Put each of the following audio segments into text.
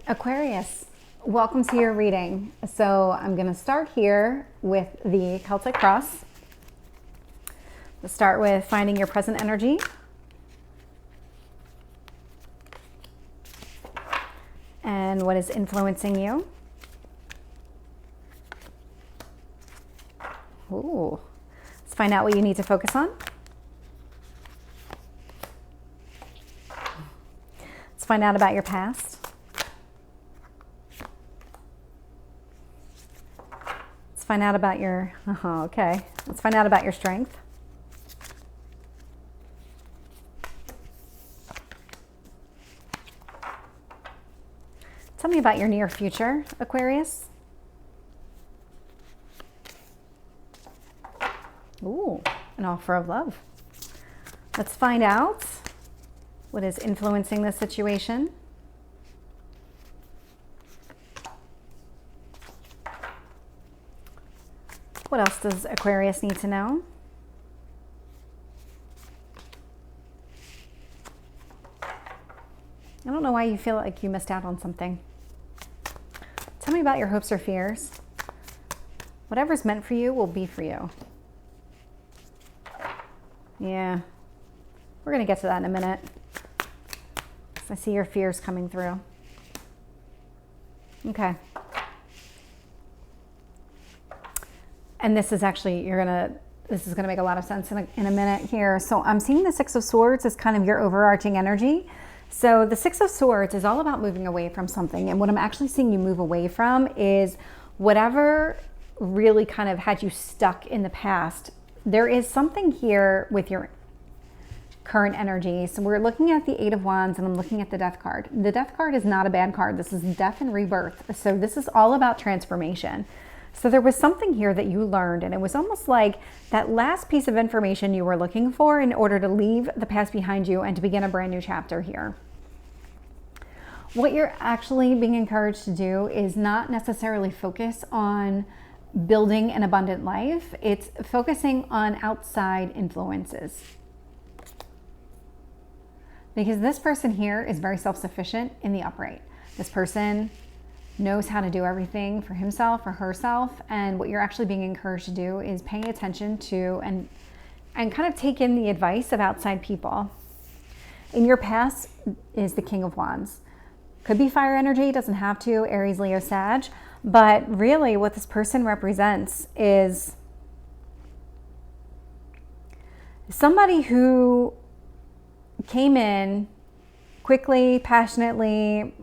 Aquarius, welcome to your reading. So I'm going to start here with the Celtic cross. Let's start with finding your present energy. And what is influencing you. Ooh. Let's find out what you need to focus on. Let's find out about your past. Let's find out about your, okay. Let's find out about your strength. Tell me about your near future, Aquarius. Ooh, an offer of love. Let's find out what is influencing this situation. What else does Aquarius need to know? I don't know why you feel like you missed out on something. Tell me about your hopes or fears. Whatever's meant for you will be for you. Yeah, we're going to get to that in a minute. I see your fears coming through. Okay. And this is actually, this is going to make a lot of sense in a minute here. So I'm seeing the Six of Swords as kind of your overarching energy. So the Six of Swords is all about moving away from something. And what I'm actually seeing you move away from is whatever really kind of had you stuck in the past. There is something here with your current energy. So we're looking at the Eight of Wands and I'm looking at the Death card. The Death card is not a bad card. This is death and rebirth. So this is all about transformation. So there was something here that you learned, and it was almost like that last piece of information you were looking for in order to leave the past behind you and to begin a brand new chapter here. What you're actually being encouraged to do is not necessarily focus on building an abundant life. It's focusing on outside influences. Because this person here is very self-sufficient in the upright. This person knows how to do everything for himself or herself, and what you're actually being encouraged to do is paying attention to and kind of take in the advice of outside people. In your past is the King of Wands. Could be fire energy, doesn't have to, Aries, Leo, Sag, but really what this person represents is somebody who came in quickly, passionately,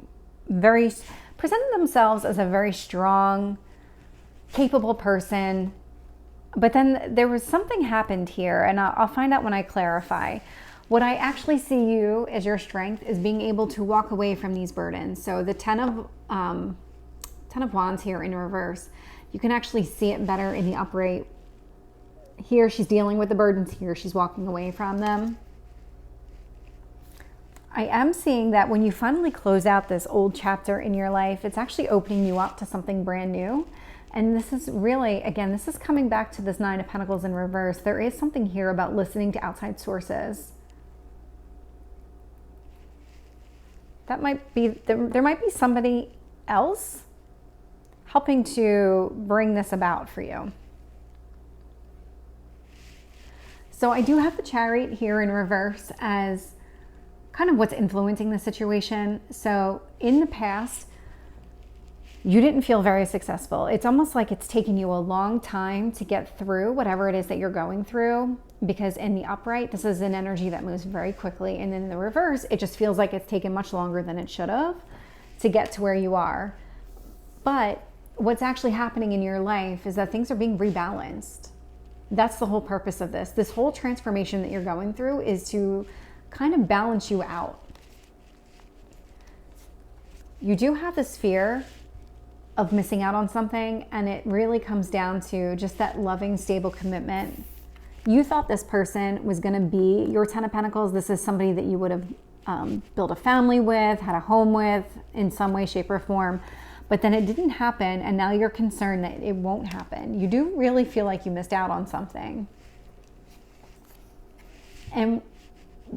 presented themselves as a very strong, capable person. But then there was something happened here, and I'll find out when I clarify. What I actually see you as your strength is being able to walk away from these burdens. So the Ten of Wands here in reverse, you can actually see it better in the upright. Here she's dealing with the burdens, here she's walking away from them. I am seeing that when you finally close out this old chapter in your life, it's actually opening you up to something brand new. And this is really, again, this is coming back to this Nine of Pentacles in reverse. There is something here about listening to outside sources. That might be, there might be somebody else helping to bring this about for you. So I do have the Chariot here in reverse as kind of what's influencing the situation. So in the past, you didn't feel very successful. It's almost like it's taken you a long time to get through whatever it is that you're going through, because in the upright, this is an energy that moves very quickly. And then in the reverse, it just feels like it's taken much longer than it should have to get to where you are. But what's actually happening in your life is that things are being rebalanced. That's the whole purpose of this. This whole transformation that you're going through is to kind of balance you out. You do have this fear of missing out on something, and it really comes down to just that loving, stable commitment. You thought this person was going to be your Ten of Pentacles. This is somebody that you would have built a family with, had a home with in some way, shape, or form. But then it didn't happen, and now you're concerned that it won't happen. You do really feel like you missed out on something. And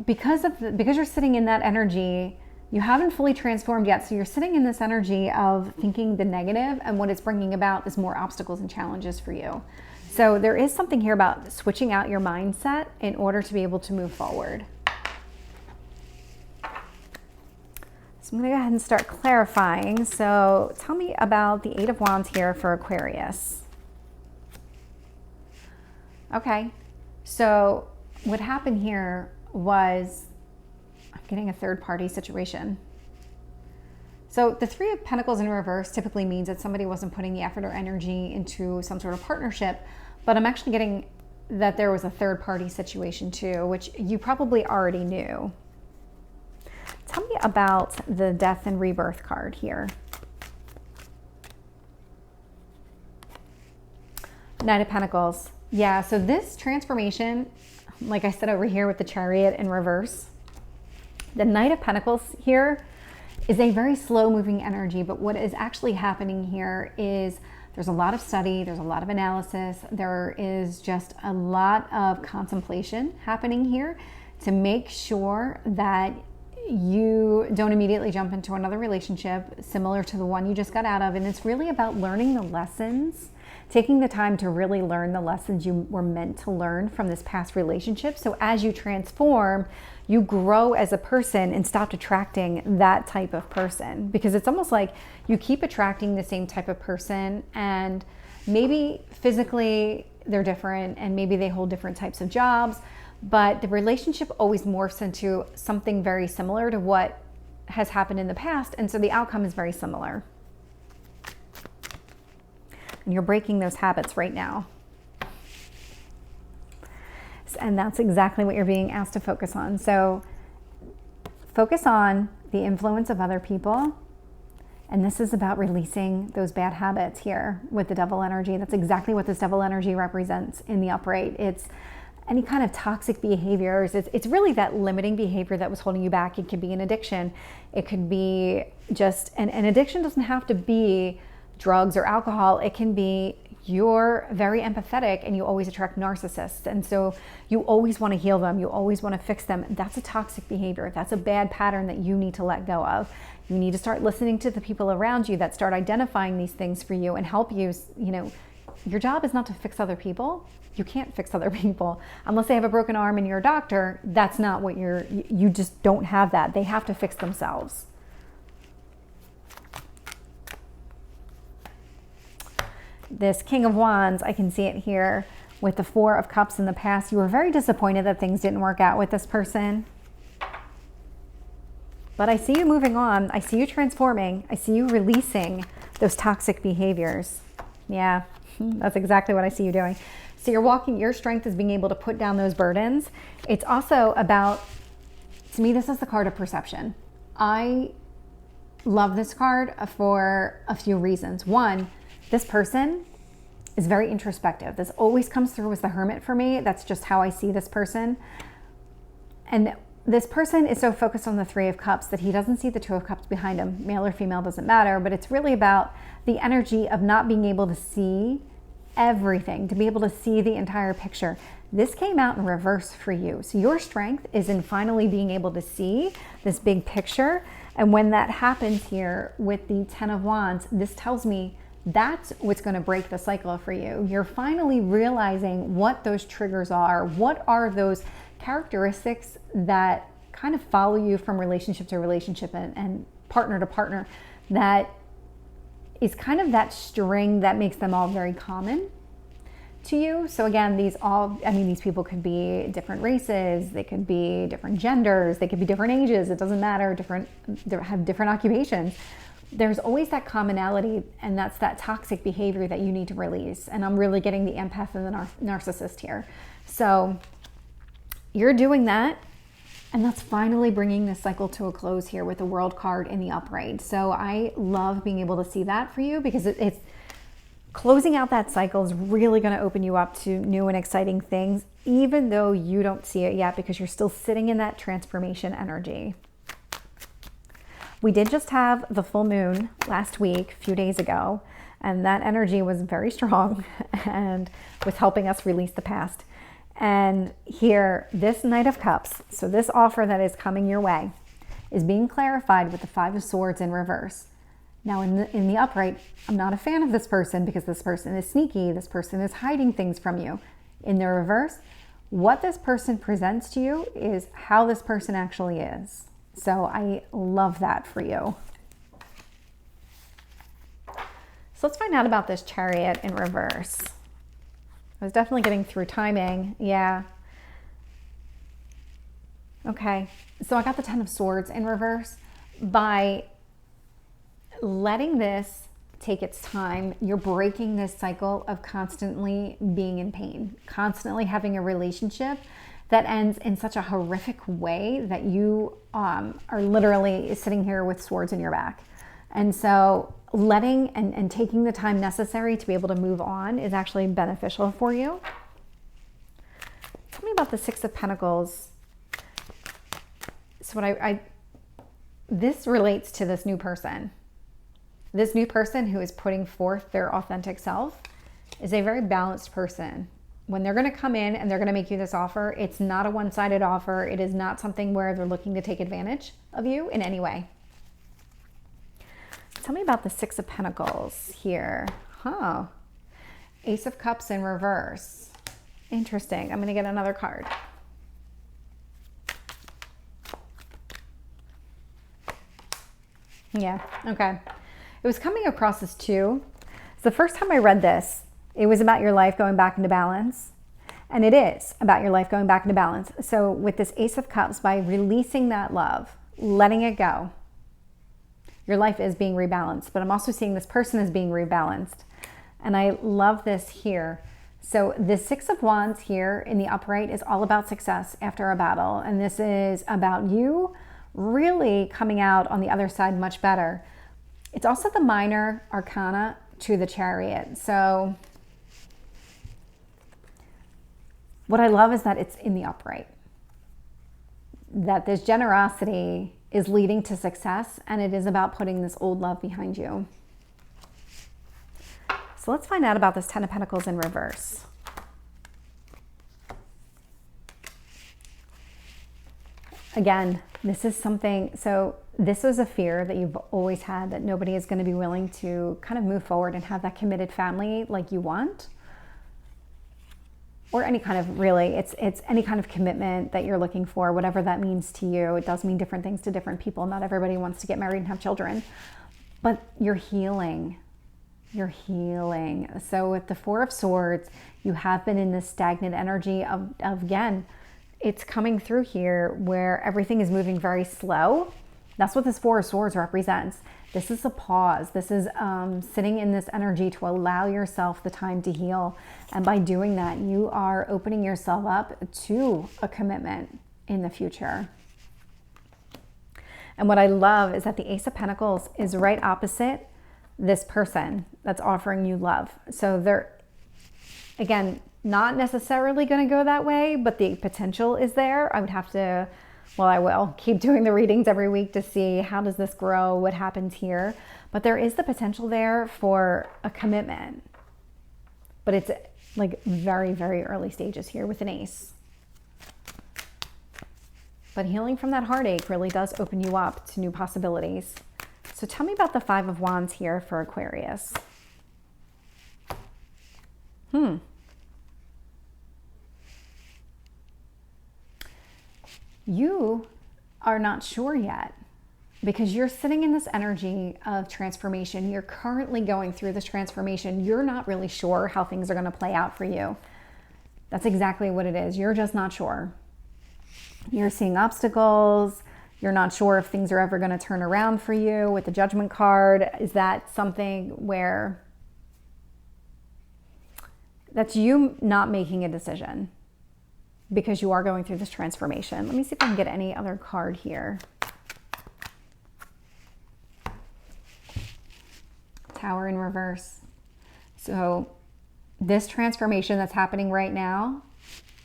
because you're sitting in that energy, You haven't fully transformed yet. So you're sitting in this energy of thinking the negative, and what it's bringing about is more obstacles and challenges for you. So there is something here about switching out your mindset in order to be able to move forward. So I'm going to go ahead and start clarifying. So tell me about the Eight of Wands here for Aquarius. Okay, so what happened here was I'm getting a third-party situation. So the Three of Pentacles in reverse typically means that somebody wasn't putting the effort or energy into some sort of partnership, but I'm actually getting that there was a third-party situation too, which you probably already knew. Tell me about the Death and Rebirth card here. Knight of Pentacles. Yeah, so this transformation, like I said over here with the Chariot in reverse, the Knight of Pentacles here is a very slow moving energy, but what is actually happening here is there's a lot of study, there's a lot of analysis, there is just a lot of contemplation happening here to make sure that you don't immediately jump into another relationship similar to the one you just got out of. And it's really about learning the lessons, taking the time to really learn the lessons you were meant to learn from this past relationship. So as you transform, you grow as a person and stop attracting that type of person, because it's almost like you keep attracting the same type of person, and maybe physically they're different and maybe they hold different types of jobs, but the relationship always morphs into something very similar to what has happened in the past. And so the outcome is very similar. And you're breaking those habits right now. And that's exactly what you're being asked to focus on. So focus on the influence of other people. And this is about releasing those bad habits here with the Devil energy. That's exactly what this Devil energy represents in the upright. It's any kind of toxic behaviors. It's really that limiting behavior that was holding you back. It could be an addiction. It could be just, an addiction doesn't have to be drugs or alcohol. It can be you're very empathetic and you always attract narcissists. And so you always want to heal them. You always want to fix them. That's a toxic behavior. That's a bad pattern that you need to let go of. You need to start listening to the people around you that start identifying these things for you and help you. You know, your job is not to fix other people. You can't fix other people unless they have a broken arm and you're a doctor. That's not what you just don't have that. They have to fix themselves. This King of Wands, I can see it here with the Four of Cups in the past. You were very disappointed that things didn't work out with this person. But I see you moving on. I see you transforming. I see you releasing those toxic behaviors. Yeah, that's exactly what I see you doing. So you're walking, your strength is being able to put down those burdens. It's also about, to me, this is the card of perception. I love this card for a few reasons. One, this person is very introspective. This always comes through as the Hermit for me. That's just how I see this person. And this person is so focused on the Three of Cups that he doesn't see the Two of Cups behind him. Male or female doesn't matter, but it's really about the energy of not being able to see everything, to be able to see the entire picture. This came out in reverse for you. So your strength is in finally being able to see this big picture. And when that happens here with the Ten of Wands, this tells me that's what's going to break the cycle for you. You're finally realizing what those triggers are. What are those characteristics that kind of follow you from relationship to relationship and partner to partner, that is kind of that string that makes them all very common to you. So again, these people could be different races, they could be different genders, they could be different ages, it doesn't matter, they have different occupations. There's always that commonality, and that's that toxic behavior that you need to release. And I'm really getting the empath and the narcissist here. So you're doing that, and that's finally bringing this cycle to a close here with the World card in the upright. So I love being able to see that for you, because it's closing out that cycle is really going to open you up to new and exciting things, even though you don't see it yet, because you're still sitting in that transformation energy. We did just have the full moon last week, a few days ago, and that energy was very strong and was helping us release the past. And here, this Knight of Cups, so this offer that is coming your way, is being clarified with the Five of Swords in reverse. Now in the upright, I'm not a fan of this person because this person is sneaky. This person is hiding things from you. In the reverse, what this person presents to you is how this person actually is. So I love that for you. So let's find out about this Chariot in reverse. I was definitely getting through timing. Yeah. Okay. So I got the Ten of Swords in reverse. By letting this take its time, you're breaking this cycle of constantly being in pain, constantly having a relationship that ends in such a horrific way that you are literally sitting here with swords in your back. And so letting and taking the time necessary to be able to move on is actually beneficial for you. Tell me about the Six of Pentacles. So this relates to this new person. This new person who is putting forth their authentic self is a very balanced person. When they're going to come in and they're going to make you this offer, it's not a one-sided offer. It is not something where they're looking to take advantage of you in any way. Tell me about the Six of Pentacles here. Ace of Cups in reverse. Interesting. I'm going to get another card. Yeah, okay. It was coming across as two. So the first time I read this, it was about your life going back into balance. And it is about your life going back into balance. So with this Ace of Cups, by releasing that love, letting it go, your life is being rebalanced. But I'm also seeing this person is being rebalanced. And I love this here. So the Six of Wands here in the upright is all about success after a battle. And this is about you really coming out on the other side much better. It's also the minor arcana to the Chariot. So what I love is that it's in the upright. That this generosity is leading to success, and it is about putting this old love behind you. So let's find out about this Ten of Pentacles in reverse. Again, this is something, so this was a fear that you've always had, that nobody is going to be willing to kind of move forward and have that committed family like you want. Or any kind of, really, it's any kind of commitment that you're looking for, whatever that means to you. It does mean different things to different people. Not everybody wants to get married and have children, but you're healing. You're healing. So with the Four of Swords, you have been in this stagnant energy of again, it's coming through here where everything is moving very slow. That's what this Four of Swords represents. This is a pause. This is sitting in this energy to allow yourself the time to heal. And by doing that, you are opening yourself up to a commitment in the future. And what I love is that the Ace of Pentacles is right opposite this person that's offering you love. So they're, again, not necessarily going to go that way, but the potential is there. I would have to, well, I will keep doing the readings every week to see how does this grow, what happens here. But there is the potential there for a commitment. But it's like very, very early stages here with an ace. But healing from that heartache really does open you up to new possibilities. So tell me about the Five of Wands here for Aquarius. You are not sure yet because you're sitting in this energy of transformation. You're currently going through this transformation. You're not really sure how things are going to play out for you. That's exactly what it is. You're just not sure. You're seeing obstacles. You're not sure if things are ever going to turn around for you with the Judgment card. Is that something where that's you not making a decision? Because you are going through this transformation. Let me see if I can get any other card here. Tower in reverse. So this transformation that's happening right now,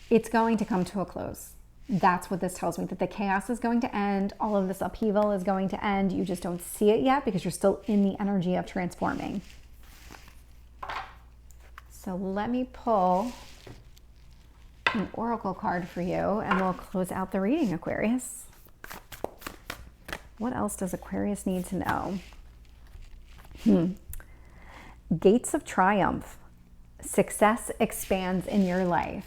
it's going to come to a close. That's what this tells me, that the chaos is going to end. All of this upheaval is going to end. You just don't see it yet because you're still in the energy of transforming. So let me pull an oracle card for you and we'll close out the reading, Aquarius. What else does Aquarius need to know? Gates of triumph. Success expands in your life.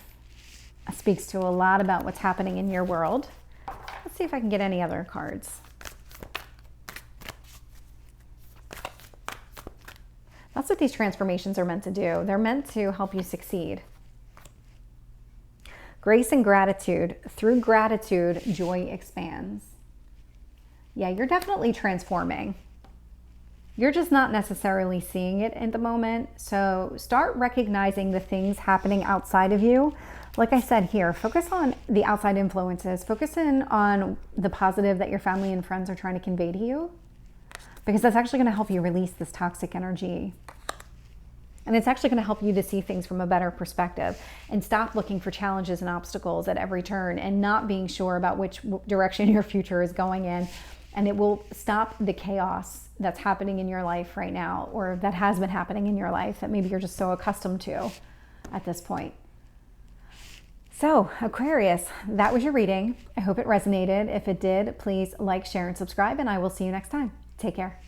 It speaks to a lot about what's happening in your world. Let's see if I can get any other cards. That's what these transformations are meant to do. They're meant to help you succeed. Grace and gratitude. Through gratitude, joy expands. Yeah, you're definitely transforming. You're just not necessarily seeing it at the moment. So start recognizing the things happening outside of you. Like I said here, focus on the outside influences. Focus in on the positive that your family and friends are trying to convey to you, because that's actually going to help you release this toxic energy. And it's actually going to help you to see things from a better perspective and stop looking for challenges and obstacles at every turn and not being sure about which direction your future is going in. And it will stop the chaos that's happening in your life right now, or that has been happening in your life that maybe you're just so accustomed to at this point. So Aquarius, that was your reading. I hope it resonated. If it did, please like, share, and subscribe, and I will see you next time. Take care.